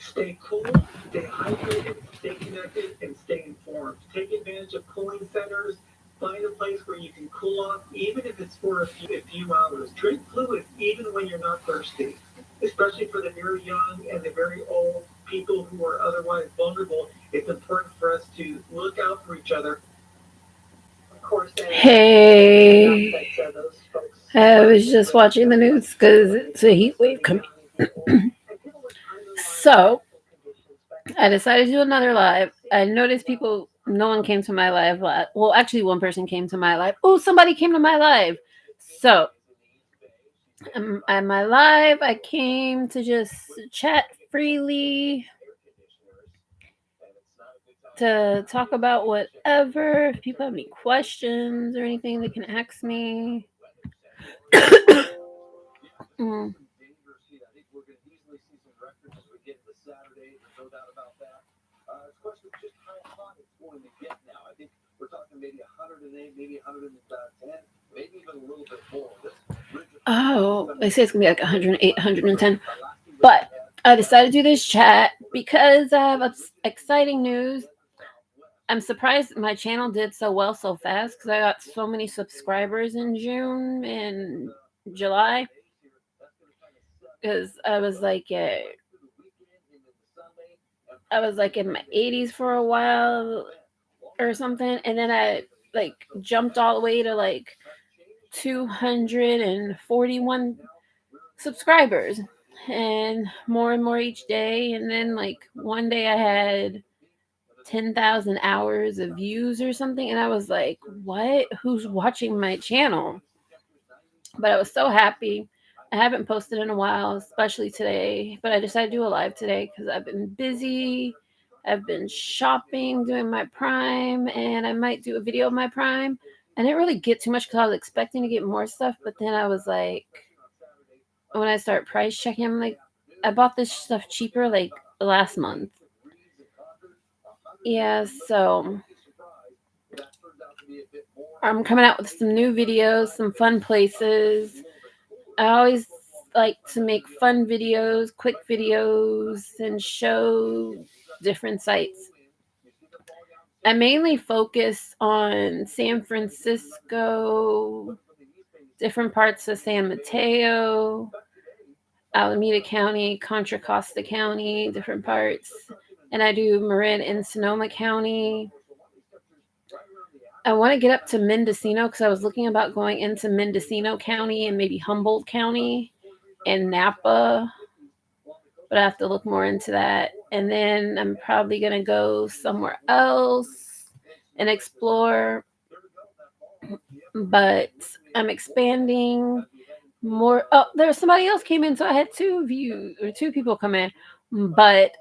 Stay cool, stay hydrated, stay connected, and stay informed. Take advantage of cooling centers. Find a place where you can cool off, even if it's for a few hours. Drink fluid even when you're not thirsty, especially for the very young and the very old people who are otherwise vulnerable. It's important for us to look out for each other. Of course, hey, I was just watching the news because it's a heat wave coming. So I decided to do another live. I noticed people, no one came to my live. Well, actually, one person came to my live. Oh, somebody came to my live. So at my live, I came to just chat freely, to talk about whatever. If people have any questions or anything, they can ask me. Mm. Oh, they say it's gonna be like 108, 110. But I decided to do this chat because I have exciting news. I'm surprised my channel did so well so fast because I got so many subscribers in June and July. Because I was like in my 80s for a while or something, and then I like jumped all the way to like 241 subscribers, and more each day. And then like one day I had 10,000 hours of views or something, and I was like, what? Who's watching my channel? But I was so happy. I haven't posted in a while, especially today, but I decided to do a live today because I've been busy. I've been shopping, doing my Prime, and I might do a video of my Prime. I didn't really get too much because I was expecting to get more stuff, but then I was like, when I start price checking, I'm like, I bought this stuff cheaper like last month. Yeah, so I'm coming out with some new videos, some fun places. I always like to make fun videos, quick videos, and show different sites. I mainly focus on San Francisco, different parts of San Mateo, Alameda County, Contra Costa County, different parts. And I do Marin and Sonoma County. I want to get up to Mendocino because I was looking about going into Mendocino County and maybe Humboldt County and Napa, but I have to look more into that. And then I'm probably going to go somewhere else and explore. But I'm expanding more. Oh, there's somebody else came in, so I had two people come in. But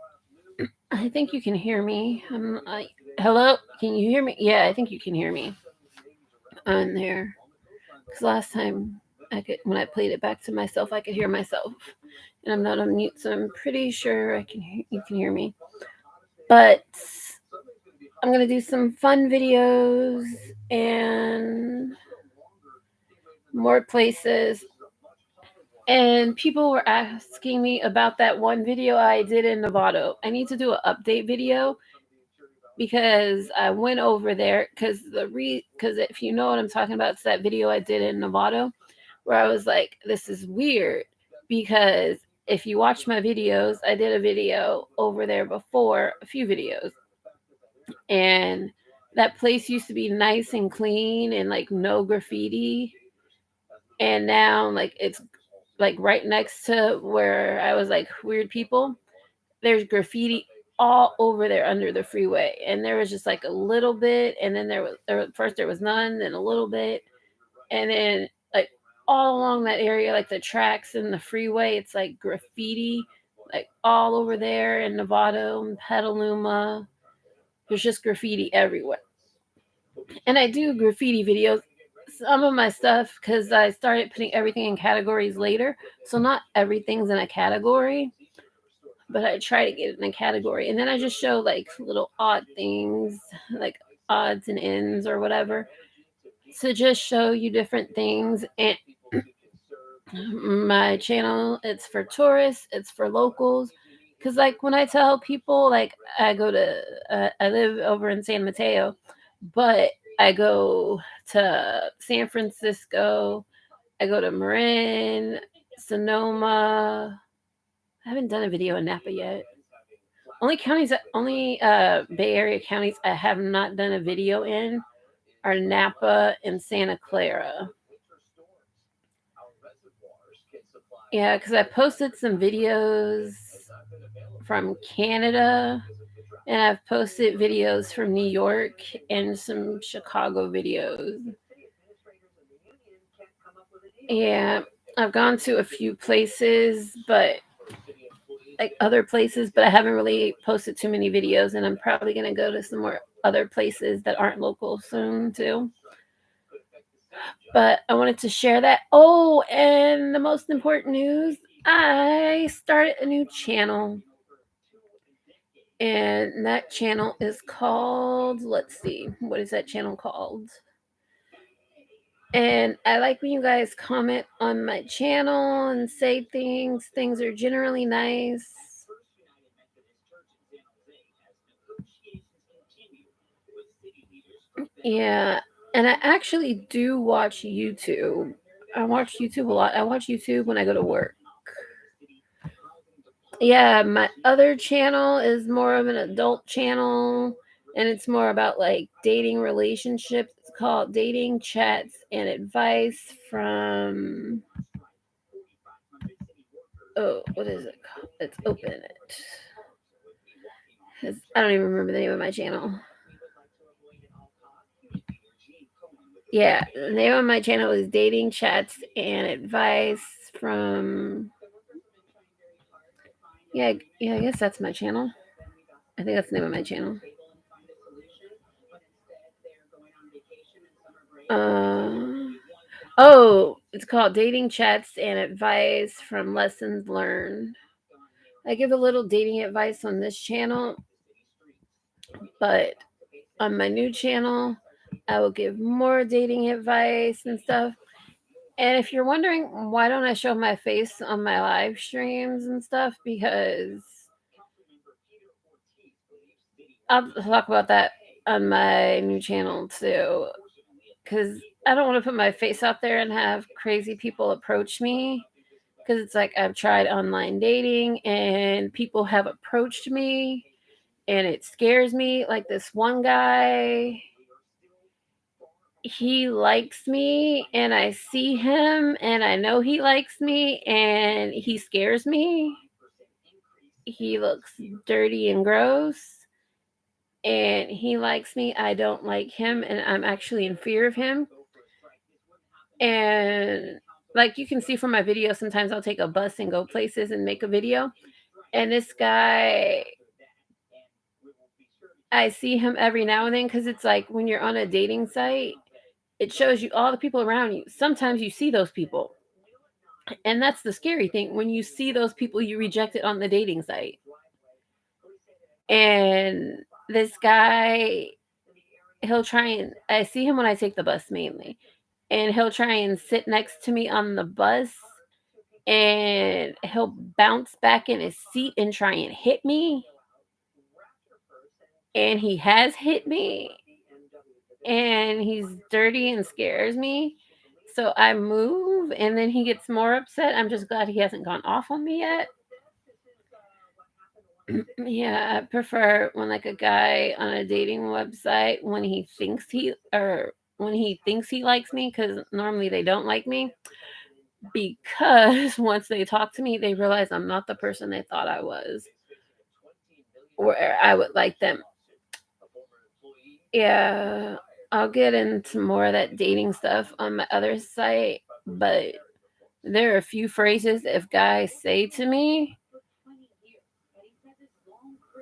I think you can hear me. I'm like, hello, can you hear me? Yeah, I think you can hear me on there. Because last time when I played it back to myself, I could hear myself, and I'm not on mute, so I'm pretty sure you can hear me. But I'm gonna do some fun videos and more places. And people were asking me about that one video I did in Novato. I need to do an update video because I went over there because if you know what I'm talking about, it's that video I did in Novato where I was like, this is weird because if you watch my videos, I did a video over there before, a few videos, and that place used to be nice and clean and like no graffiti, and now like it's like right next to where I was like weird people, there's graffiti all over there under the freeway, and there was just like a little bit, and then first there was none, then a little bit, and then like all along that area, like the tracks and the freeway, it's like graffiti like all over there in Novato and Petaluma. There's just graffiti everywhere. And I do graffiti videos, some of my stuff, because I started putting everything in categories later. So not everything's in a category, but I try to get it in a category. And then I just show like little odd things, like odds and ends or whatever, to just show you different things. And my channel, it's for tourists, it's for locals, because like when I tell people like I go to I live over in San Mateo, but I go to San Francisco, I go to Marin, Sonoma. I haven't done a video in Napa yet. Only Bay Area counties I have not done a video in are Napa and Santa Clara. Yeah, because I posted some videos from Canada, and I've posted videos from New York and some Chicago videos. Yeah, I've gone to a few places, but like other places, but I haven't really posted too many videos, and I'm probably gonna go to some more other places that aren't local soon too. But I wanted to share that. Oh, and the most important news, I started a new channel. And that channel is called, let's see, what is that channel called? And I like when you guys comment on my channel and say things. Things are generally nice. Yeah, and I actually do watch YouTube. I watch YouTube a lot. I watch YouTube when I go to work. Yeah, my other channel is more of an adult channel, and it's more about like dating relationships. It's called Dating Chats and Advice from, oh, what is it called? Let's open it. I don't even remember the name of my channel. Yeah, the name of my channel is Dating Chats and Advice from, yeah, I guess that's my channel. I think that's the name of my channel. Oh, it's called Dating Chats and Advice from Lessons Learned. I give a little dating advice on this channel, but on my new channel, I will give more dating advice and stuff. And if you're wondering why don't I show my face on my live streams and stuff, because I'll talk about that on my new channel too. Because I don't want to put my face out there and have crazy people approach me. Because it's like I've tried online dating and people have approached me and it scares me. Like this one guy, he likes me and I see him and I know he likes me and he scares me. He looks dirty and gross and he likes me. I don't like him and I'm actually in fear of him. And like you can see from my video, sometimes I'll take a bus and go places and make a video. And this guy, I see him every now and then because it's like when you're on a dating site, it shows you all the people around you. Sometimes you see those people. And that's the scary thing. When you see those people you rejected on the dating site. And this guy, he'll try and I see him when I take the bus mainly. And he'll try and sit next to me on the bus and he'll bounce back in his seat and try and hit me. And he has hit me. And he's dirty and scares me. So I move and then he gets more upset. I'm just glad he hasn't gone off on me yet. Yeah, I prefer when like a guy on a dating website when he thinks he likes me, because normally they don't like me, because once they talk to me they realize I'm not the person they thought I was or I would like them. Yeah, I'll get into more of that dating stuff on my other site, but there are a few phrases if guys say to me,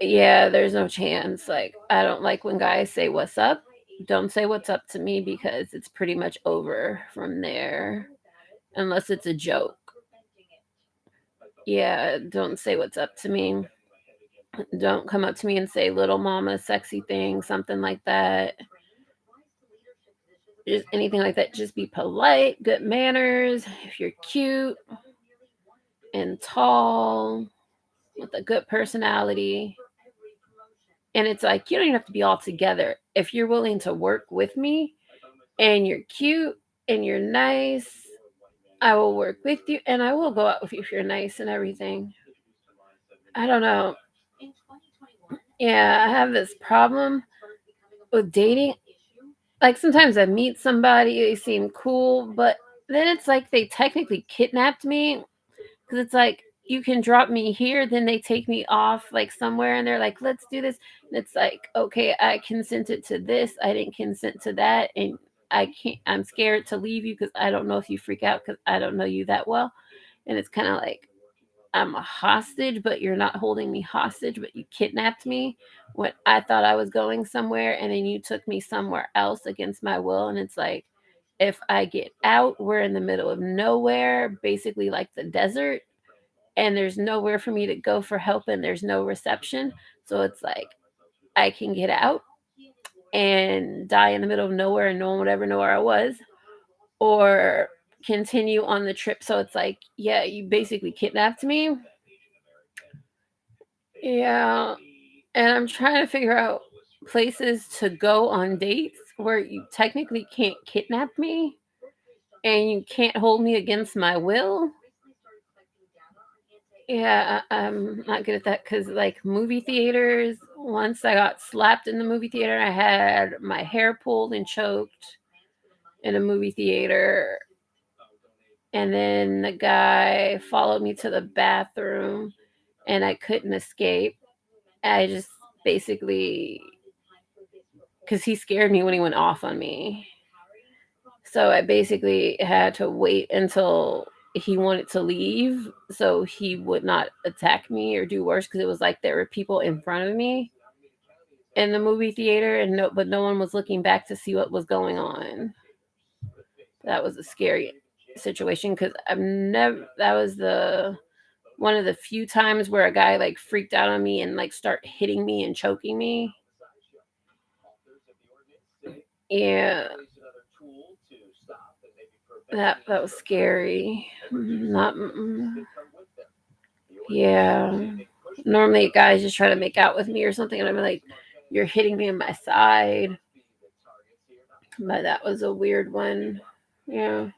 yeah, there's no chance. Like, I don't like when guys say what's up. Don't say what's up to me because it's pretty much over from there, unless it's a joke. Yeah, don't say what's up to me. Don't come up to me and say little mama, sexy thing, something like that. Just anything like that. Just be polite, good manners. If you're cute and tall, with a good personality. And it's like, you don't even have to be all together. If you're willing to work with me and you're cute and you're nice, I will work with you and I will go out with you if you're nice and everything. I don't know. Yeah, I have this problem with dating. Like sometimes I meet somebody, they seem cool, but then it's like they technically kidnapped me because it's like you can drop me here, then they take me off like somewhere and they're like, let's do this. And it's like, okay, I consented to this, I didn't consent to that. And I'm scared to leave you because I don't know if you freak out because I don't know you that well. And it's kind of like I'm a hostage, but you're not holding me hostage, but you kidnapped me when I thought I was going somewhere and then you took me somewhere else against my will. And it's like, if I get out, we're in the middle of nowhere, basically like the desert, and there's nowhere for me to go for help and there's no reception. So it's like, I can get out and die in the middle of nowhere and no one would ever know where I was, or continue on the trip. So it's like, yeah, you basically kidnapped me. Yeah. And I'm trying to figure out places to go on dates where you technically can't kidnap me and you can't hold me against my will. Yeah, I'm not good at that because, like, movie theaters, once I got slapped in the movie theater, I had my hair pulled and choked in a movie theater. And then the guy followed me to the bathroom and I couldn't escape. I just basically, because he scared me when he went off on me. So I basically had to wait until he wanted to leave so he would not attack me or do worse because it was like there were people in front of me in the movie theater and no one was looking back to see what was going on. That was a scary situation because I've never that was the one of the few times where a guy like freaked out on me and like start hitting me and choking me. Yeah, that was scary. Not yeah. Normally guys just try to make out with me or something and I'm like, you're hitting me in my side. But that was a weird one. Yeah.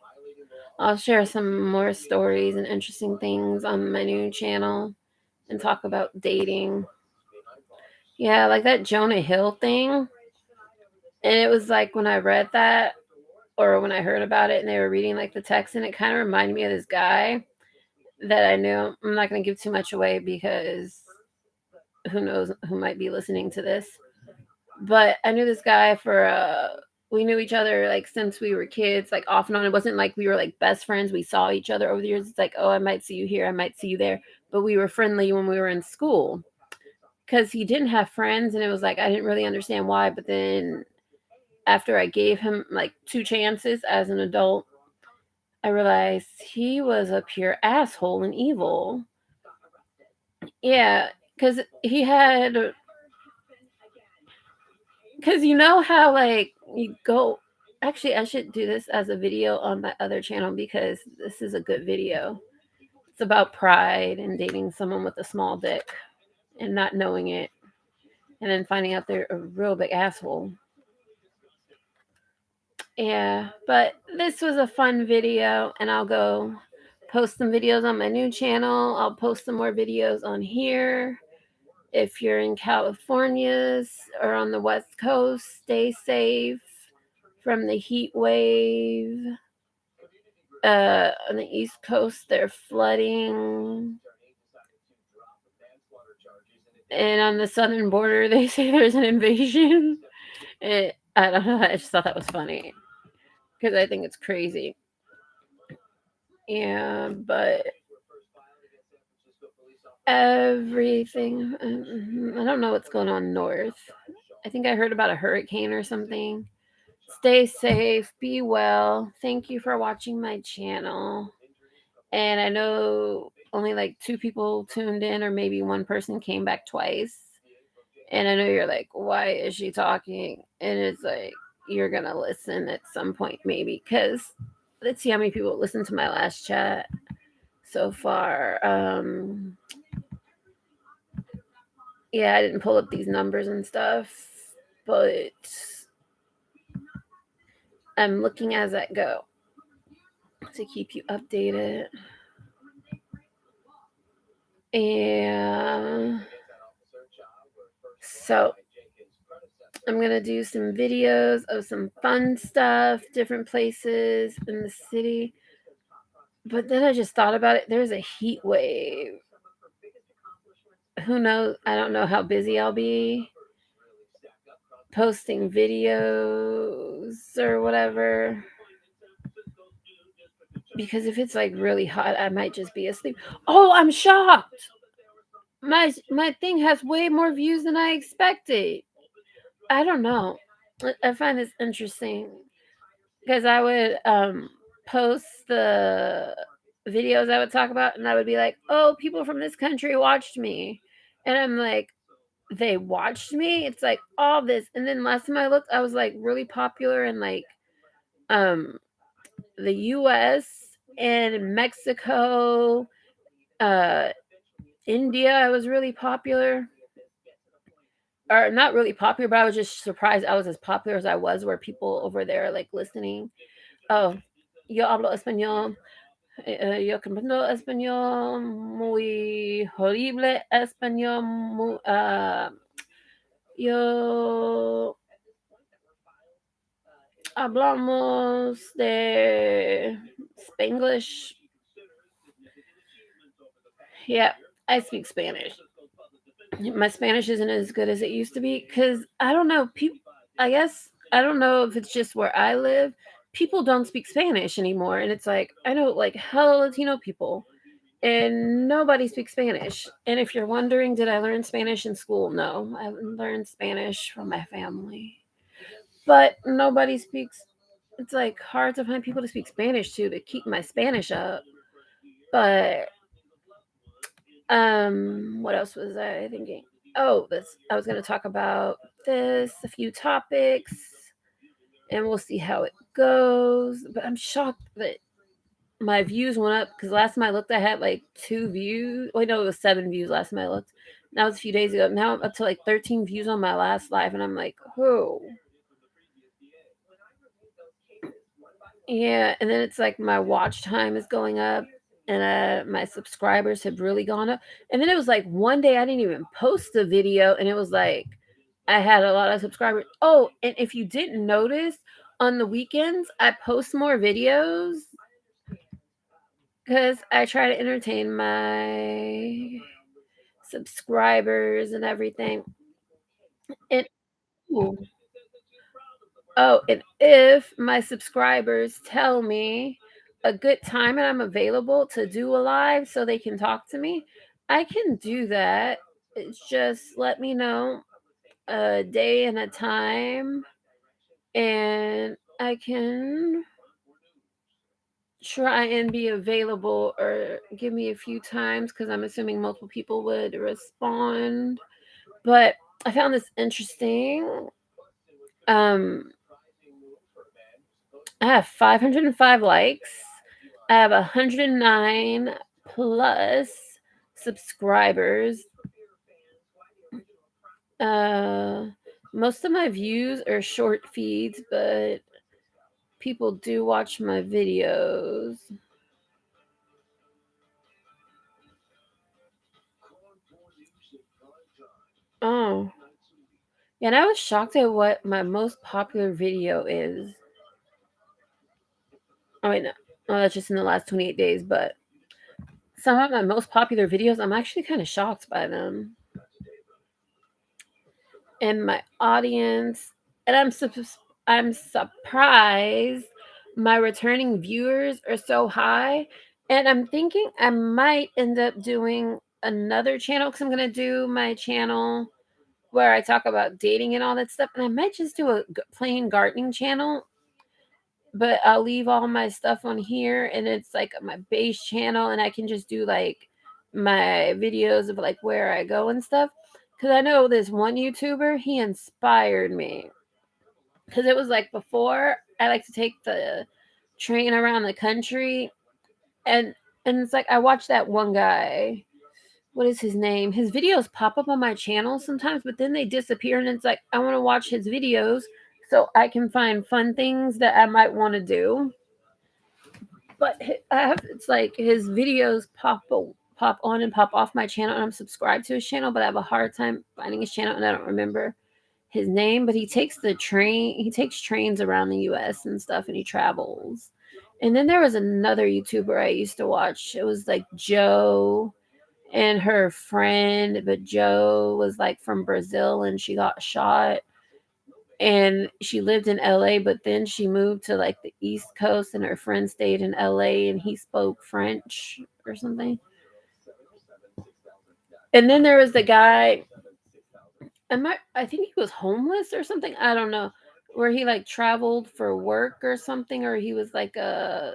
I'll share some more stories and interesting things on my new channel and talk about dating. Yeah, like that Jonah Hill thing. And it was like when I read that or when I heard about it and they were reading like the text and it kind of reminded me of this guy that I knew. I'm not going to give too much away because who knows who might be listening to this. But I knew this guy for we knew each other like since we were kids, like off and on. It wasn't like we were like best friends. We saw each other over the years. It's like, oh, I might see you here, I might see you there. But we were friendly when we were in school because he didn't have friends, and it was like I didn't really understand why. But then after I gave him like two chances as an adult, I realized he was a pure asshole and evil. Yeah, because he had because you know how like you go actually I should do this as a video on my other channel because this is a good video. It's about pride and dating someone with a small dick and not knowing it and then finding out they're a real big asshole. Yeah, but this was a fun video and I'll go post some videos on my new channel. I'll post some more videos on here. If you're in California or on the West Coast, stay safe from the heat wave. On the East Coast, they're flooding. And on the southern border, they say there's an invasion. I don't know. I just thought that was funny because I think it's crazy. Yeah, but everything. I don't know what's going on north. I think I heard about a hurricane or something. Stay safe, be well. Thank you for watching my channel. And I know only like two people tuned in, or maybe one person came back twice. And I know you're like, why is she talking? And it's like, you're going to listen at some point, maybe. Because let's see how many people listened to my last chat so far. Yeah, I didn't pull up these numbers and stuff, but I'm looking as I go to keep you updated. And so I'm going to do some videos of some fun stuff, different places in the city. But then I just thought about it. There's a heat wave. Who knows? I don't know how busy I'll be posting videos or whatever. Because if it's like really hot, I might just be asleep. Oh, I'm shocked. My thing has way more views than I expected. I don't know. I find this interesting because I would post the videos I would talk about, and I would be like, "Oh, people from this country watched me," and I'm like, "They watched me." It's like all this, and then last time I looked, I was like really popular in like um the U.S. and Mexico, uh, India. I was really popular, or not really popular, but I was just surprised I was as popular as I was, where people over there like listening. Oh, yo hablo español. Yo comprendo español muy horrible español. Yo hablamos de Spanglish. Yeah, I speak Spanish. My Spanish isn't as good as it used to be because I don't know. People, I guess I don't know if it's just where I live. People don't speak Spanish anymore, and it's like I know like hella Latino people, and nobody speaks Spanish. And if you're wondering, did I learn Spanish in school? No, I learned Spanish from my family, but nobody speaks. It's like hard to find people to speak Spanish to keep my Spanish up. But what else was I thinking? Oh, this I was going to talk about this, a few topics, and we'll see how it goes. But I'm shocked that my views went up because last time I looked, I had like 2 views. Wait, no, it was 7 views last time I looked. That was a few days ago. Now I'm up to like 13 views on my last live, and I'm like, oh, yeah. And then it's like my watch time is going up, and my subscribers have really gone up. And then it was like one day I didn't even post a video, and it was like I had a lot of subscribers. Oh, and if you didn't notice, on the weekends I post more videos because I try to entertain my subscribers and everything. And ooh, oh, and if my subscribers tell me a good time and I'm available to do a live so they can talk to me, I can do that. It's just let me know a day and a time, and I can try and be available or give me a few times because I'm assuming multiple people would respond. But I found this interesting. Um, I have 505 likes. I have 109 plus subscribers. Uh, Most of my views are short feeds, but people do watch my videos. Oh, yeah, and I was shocked at what my most popular video is. I mean, oh, that's just in the last 28 days, but some of my most popular videos, I'm actually kind of shocked by them. And my audience, and I'm surprised my returning viewers are so high. And I'm thinking I might end up doing another channel because I'm going to do my channel where I talk about dating and all that stuff. And I might just do a plain gardening channel, but I'll leave all my stuff on here, and it's like my base channel, and I can just do like my videos of like where I go and stuff. Cause I know this one YouTuber, he inspired me. Cause it was like before I like to take the train around the country, and and it's like I watched that one guy. what is his name? His videos pop up on my channel sometimes, but then they disappear, and it's like I want to watch his videos so I can find fun things that I might want to do. But it's like his videos pop on and pop off my channel, and I'm subscribed to his channel, but I have a hard time finding his channel, and I don't remember his name. But he takes trains around the US and stuff, and he travels. And then there was another YouTuber I used to watch. It was like Joe and her friend, but Joe was like from Brazil and she got shot, and she lived in LA, but then she moved to like the East Coast, and her friend stayed in LA, and he spoke French or something. And then there was the guy, I think he was homeless or something, I don't know, where he like traveled for work or something, or he was like a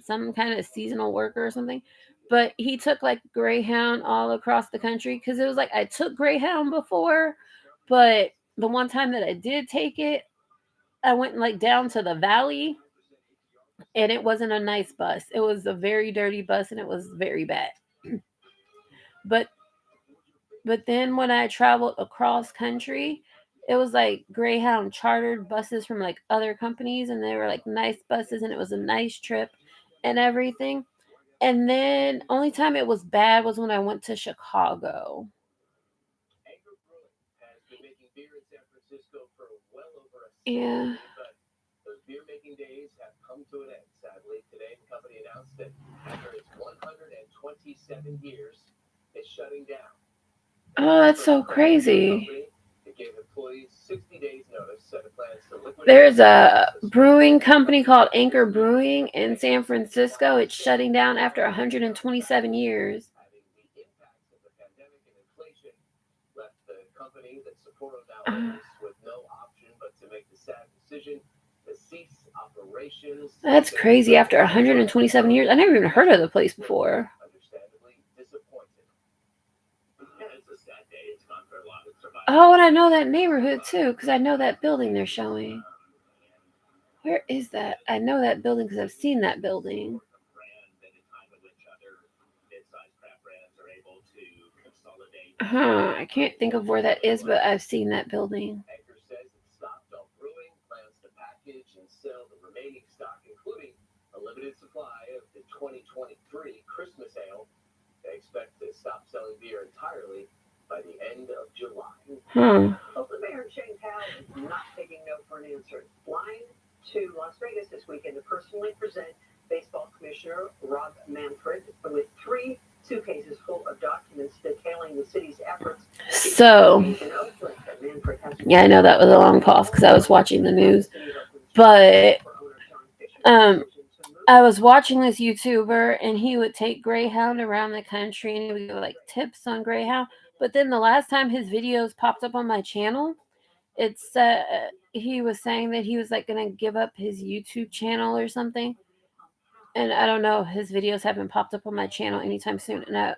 some kind of seasonal worker or something. But he took like Greyhound all across the country, because it was like I took Greyhound before, but the one time that I did take it, I went like down to the valley, and it wasn't a nice bus. It was a very dirty bus, and it was very bad. But then when I traveled across country, it was like Greyhound chartered buses from like other companies, and they were like nice buses, and it was a nice trip and everything. And then only time it was bad was when I went to Chicago. Yeah. Oh, that's so crazy. There's a brewing company called Anchor Brewing in San Francisco. It's shutting down after 127 years. That's crazy. After 127 years, I never even heard of the place before. Oh, and I know that neighborhood too, because I know that building they're showing. Where is that? I know that building because I've seen that building. I can't think of where that is, but I've seen that building. Huh. So, yeah, I know that was a long pause because I was watching the news. But I was watching this YouTuber, and he would take Greyhound around the country, and he would give like tips on Greyhound. But then the last time his videos popped up on my channel, it's he was saying that he was like gonna give up his YouTube channel or something. And I don't know, his videos haven't popped up on my channel anytime soon, and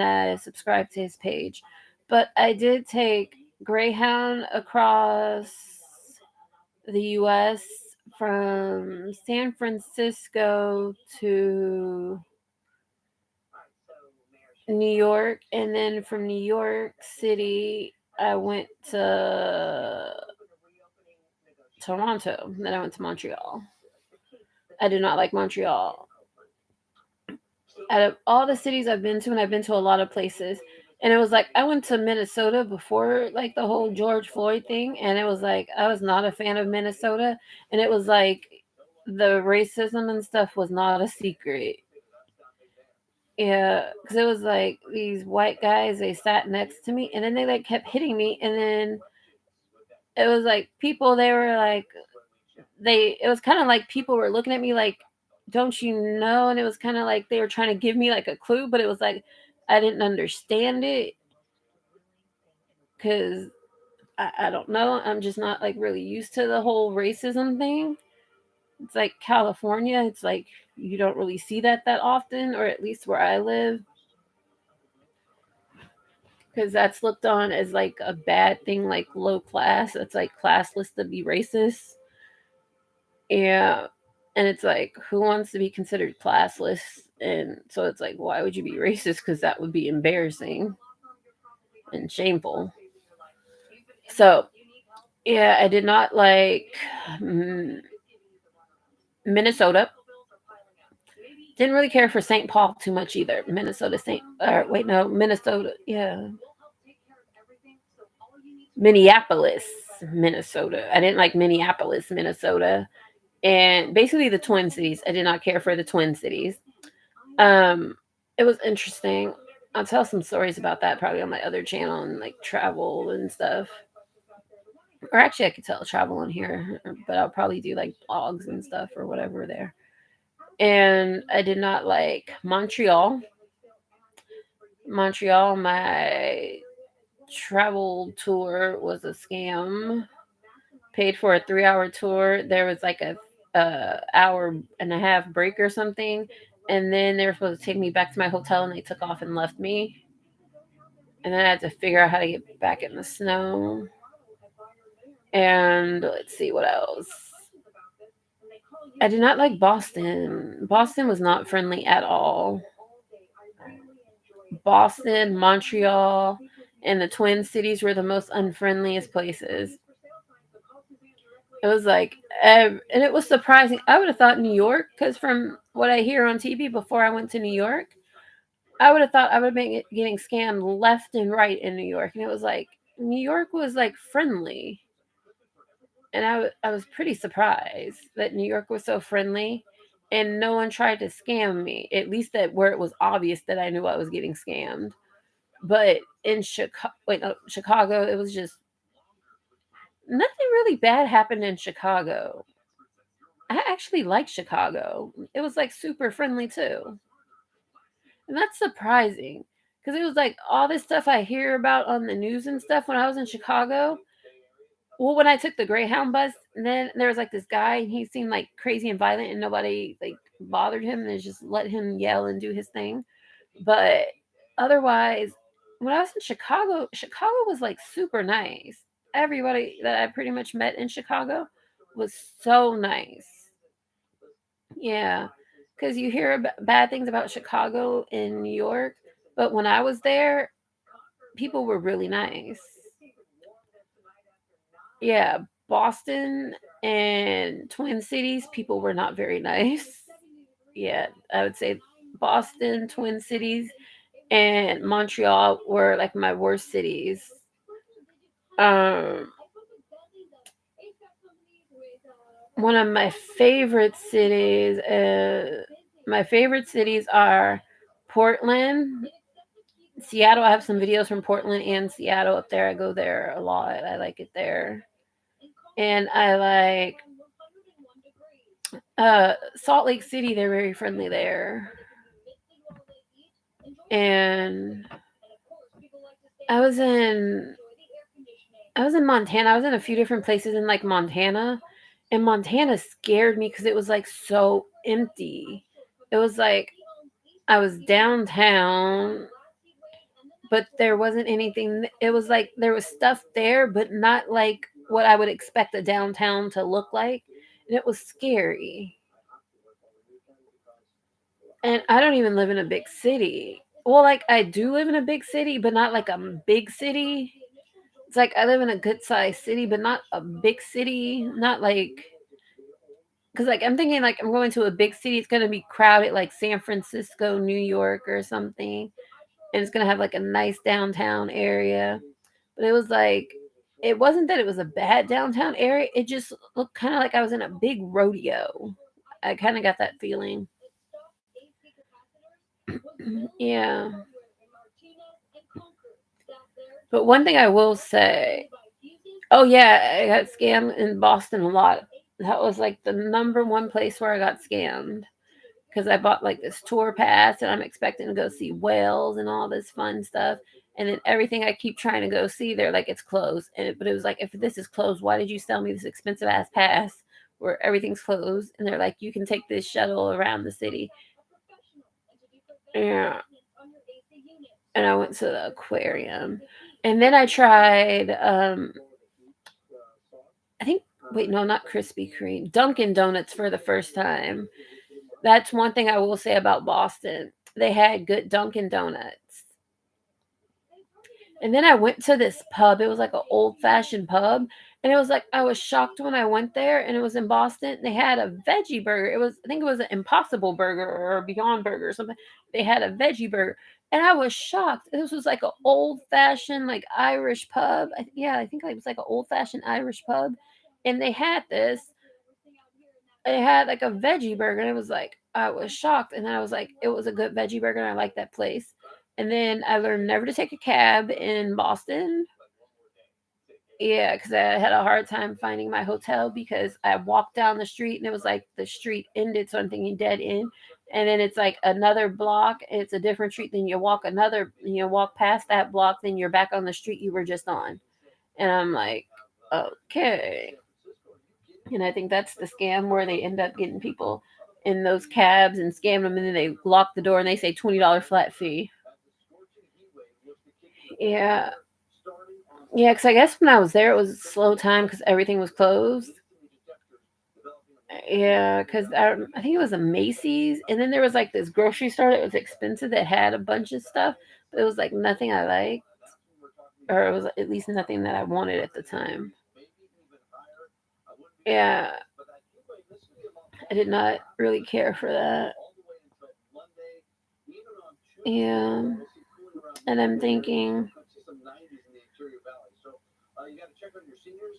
I subscribed to his page. But I did take Greyhound across the US from San Francisco to New York, and then from New York City I went to Toronto, then I went to Montreal. I did not like Montreal. Out of all the cities I've been to, and I've been to a lot of places, and it was like I went to Minnesota before like the whole George Floyd thing, and it was like I was not a fan of Minnesota, and it was like the racism and stuff was not a secret. Yeah, because it was like these white guys, they sat next to me, and then they like kept hitting me, and then it was like people, they were like, it was kind of like people were looking at me like, don't you know? And it was kind of like they were trying to give me like a clue, but it was like I didn't understand it because I don't know. I'm just not like really used to the whole racism thing. It's like California. It's like you don't really see that often, or at least where I live, because that's looked on as like a bad thing, like low class. It's like classless to be racist. Yeah. And it's like, who wants to be considered classless? And so it's like, why would you be racist? Because that would be embarrassing and shameful. So, yeah, I did not like mm, Minnesota. Didn't really care for St. Paul too much either. Minnesota, St. Or wait, no, Minnesota. Yeah, Minneapolis, Minnesota. I didn't like Minneapolis, Minnesota, and basically the Twin Cities. I did not care for the Twin Cities. Um, it was interesting. I'll tell some stories about that probably on my other channel and like travel and stuff. Or actually, I could tell travel on here, but I'll probably do like blogs and stuff or whatever there. And I did not like Montreal. Montreal, my travel tour was a scam. Paid for a 3 hour tour. There was like a hour and a half break or something, and then they were supposed to take me back to my hotel, and they took off and left me. And then I had to figure out how to get back in the snow. And let's see what else. I did not like Boston. Boston was not friendly at all. Boston, Montreal, and the Twin Cities were the most unfriendliest places. It was like, and it was surprising. I would have thought New York, because from what I hear on TV before I went to New York, I would have thought I would have been getting scammed left and right in New York. And it was like, New York was like friendly. And I was pretty surprised that New York was so friendly and no one tried to scam me, at least that where it was obvious that I knew I was getting scammed. But in Chicago, it was just nothing really bad happened in Chicago. I actually liked Chicago. It was like super friendly too. And that's surprising because it was like all this stuff I hear about on the news and stuff when I was in Chicago. Well, when I took the Greyhound bus, and then there was like this guy, and he seemed like crazy and violent, and nobody like bothered him. And they just let him yell and do his thing. But otherwise, when I was in Chicago, Chicago was like super nice. Everybody that I pretty much met in Chicago was so nice. Yeah, because you hear bad things about Chicago and New York, but when I was there, people were really nice. Yeah, Boston and Twin Cities, people were not very nice. Yeah, I would say Boston, Twin Cities, and Montreal were like my worst cities. Um, one of my favorite cities are Portland, Seattle. I have some videos from Portland and Seattle up there. I go there a lot. I like it there. And I like Salt Lake City. They're very friendly there. And I was in I was in Montana. I was in a few different places in like Montana. And Montana scared me because it was like so empty. It was like I was downtown, but there wasn't anything. It was like there was stuff there, but not like what I would expect a downtown to look like. And it was scary. And I don't even live in a big city. Well, like I do live in a big city, but not like a big city. It's like I live in a good sized city, but not a big city. Not like, because like I'm thinking like I'm going to a big city, it's gonna be crowded like San Francisco, New York, or something, and it's gonna have like a nice downtown area. But it was like it wasn't that it was a bad downtown area. It just looked kind of like I was in a big rodeo. I kind of got that feeling. Yeah. But one thing I will say, oh yeah, I got scammed in Boston a lot. That was like the number one place where I got scammed because I bought like this tour pass and I'm expecting to go see whales and all this fun stuff. And then everything I keep trying to go see, they're like, it's closed. But it was like, if this is closed, why did you sell me this expensive ass pass where everything's closed? And they're like, you can take this shuttle around the city. Yeah. And I went to the aquarium. And then I tried, I think, wait, no, not Krispy Kreme, Dunkin' Donuts for the first time. That's one thing I will say about Boston. They had good Dunkin' Donuts. And then I went to this pub. It was like an old fashioned pub. And it was like, I was shocked when I went there and it was in Boston. They had a veggie burger. I think it was an Impossible Burger or a Beyond Burger or something. They had a veggie burger. And I was shocked. This was like an old fashioned, like Irish pub. Yeah, I think it was like an old fashioned Irish pub. And they had this. It had like a veggie burger. And it was like, I was shocked. And then I was like, it was a good veggie burger. And I liked that place. And then I learned never to take a cab in Boston. Yeah, because I had a hard time finding my hotel because I walked down the street and it was like the street ended, so I'm thinking dead end. And then it's like another block, and it's a different street. Then you walk past that block, then you're back on the street you were just on. And I'm like, okay. And I think that's the scam where they end up getting people in those cabs and scam them, and then they lock the door and they say $20 flat fee. Yeah, yeah, because I guess when I was there, it was a slow time because everything was closed. Yeah, because I think it was a Macy's, and then there was like this grocery store that was expensive that had a bunch of stuff, but it was like nothing I liked, or it was at least nothing that I wanted at the time. Yeah, I did not really care for that. Yeah, and I'm thinking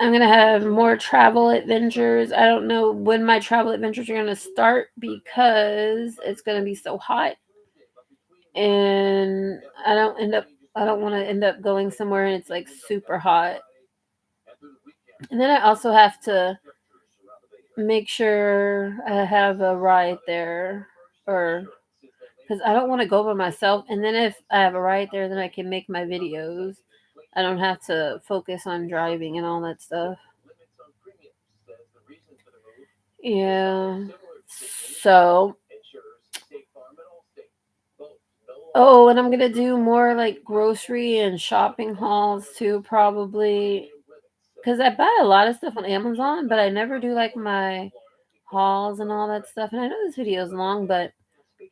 I'm gonna have more travel adventures. I don't know when my travel adventures are gonna start because it's gonna be so hot, and I don't want to end up going somewhere and it's like super hot. And then I also have to make sure I have a ride there, or because I don't want to go by myself. And then if I have a ride there, then I can make my videos. I don't have to focus on driving and all that stuff. Yeah. So, oh, and I'm gonna do more like grocery and shopping hauls too, probably. Because I buy a lot of stuff on Amazon, but I never do like my hauls and all that stuff. And I know this video is long, but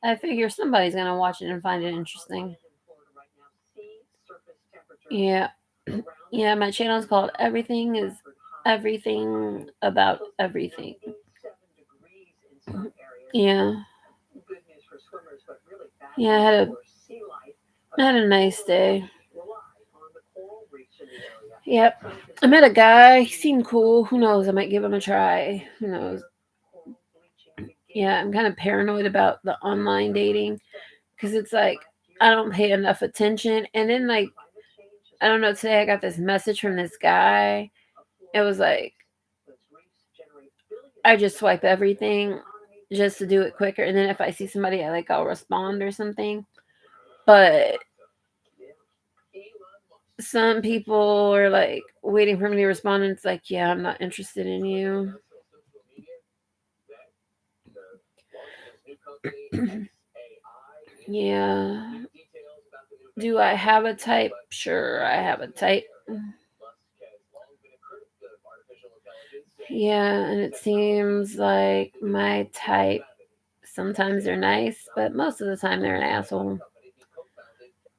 I figure somebody's gonna watch it and find it interesting. Yeah, yeah. My channel is called Everything is Everything About Everything. Yeah, yeah. I had a nice day. Yep. I met a guy. He seemed cool. Who knows? I might give him a try. Who knows? Yeah, I'm kind of paranoid about the online dating because it's like I don't pay enough attention. And then, like, I don't know, today I got this message from this guy. It was like, I just swipe everything just to do it quicker. And then if I see somebody I like, I'll respond or something. But some people are like waiting for me to respond, and it's like, yeah, I'm not interested in you. Yeah. Do I have a type? Sure, I have a type. Yeah, and it seems like my type, sometimes they're nice, but most of the time they're an asshole.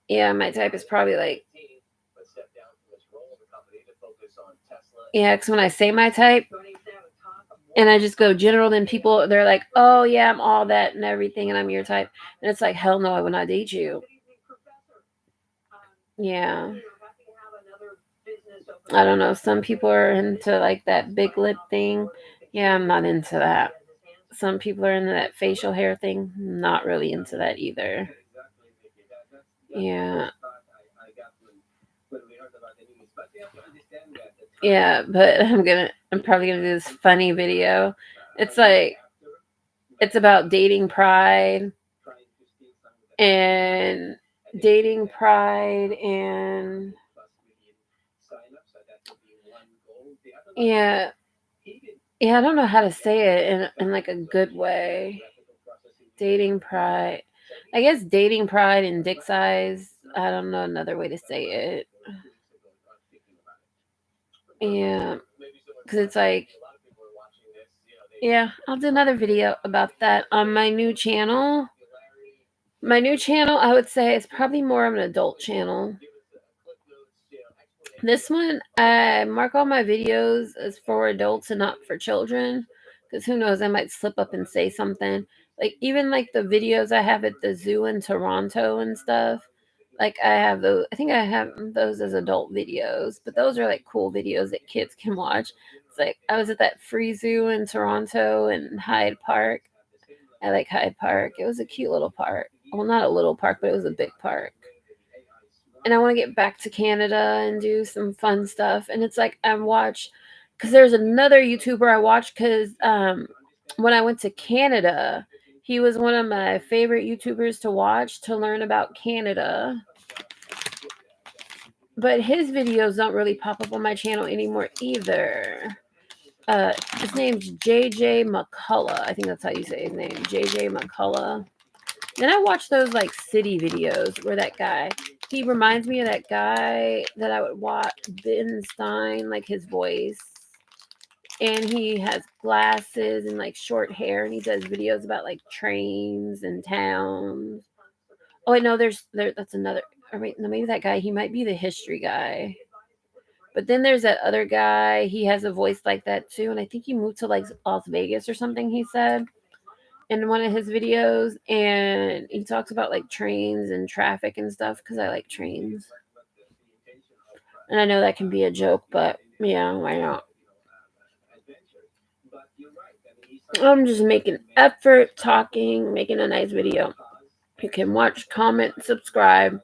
Yeah, my type is probably like, yeah, because when I say my type and I just go general, then people, they're like, oh, yeah, I'm all that and everything, and I'm your type. And it's like, hell no, I would not date you. Yeah. I don't know. Some people are into like that big lip thing. Yeah, I'm not into that. Some people are into that facial hair thing. Not really into that either. Yeah. Yeah, but I'm probably gonna do this funny video. It's like it's about and dating pride and yeah, yeah, I don't know how to say it in like a good way. Dating pride. I guess dating pride and dick size. I don't know another way to say it. Yeah, because it's like, Yeah, I'll do another video about that on my new channel. My new channel, I would say, is probably more of an adult channel. This one, I mark all my videos as for adults and not for children. Because who knows, I might slip up and say something. Like, even like the videos I have at the zoo in Toronto and stuff. Like, I have those, I think I have those as adult videos, but those are like cool videos that kids can watch. It's like, I was at that free zoo in Toronto and Hyde Park. I like Hyde Park. It was a cute little park. Well, not a little park, but it was a big park. And I want to get back to Canada and do some fun stuff. And it's like I watch because there's another YouTuber I watch because when I went to Canada, he was one of my favorite YouTubers to watch to learn about Canada. But his videos don't really pop up on my channel anymore either. His name's JJ McCullough. I think that's how you say his name, JJ McCullough. Then I watch those like city videos where that guy, he reminds me of that guy that I would watch, Ben Stein, like his voice. And he has glasses and like short hair and he does videos about like trains and towns. Oh wait, no, that's another. Or wait, no, maybe that guy, he might be the history guy. But then there's that other guy, he has a voice like that too. And I think he moved to like Las Vegas or something, he said in one of his videos, and he talks about like trains and traffic and stuff because I like trains. And I know that can be a joke, but yeah, why not? I'm just making effort talking, making a nice video. You can watch, comment, subscribe.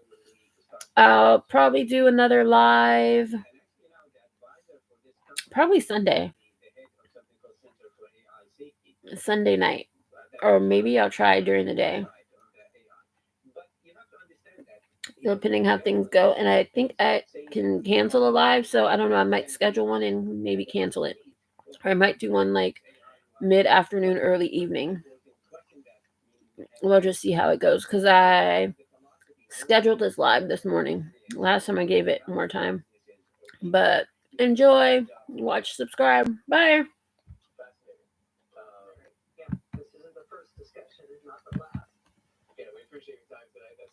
I'll probably do another live probably Sunday night, or maybe I'll try during the day, depending how things go. And I think I can cancel a live, so I don't know. I might schedule one and maybe cancel it, or I might do one like mid-afternoon, early evening. We'll just see how it goes because I scheduled this live this morning. Last time I gave it more time. But enjoy, watch, subscribe. Bye.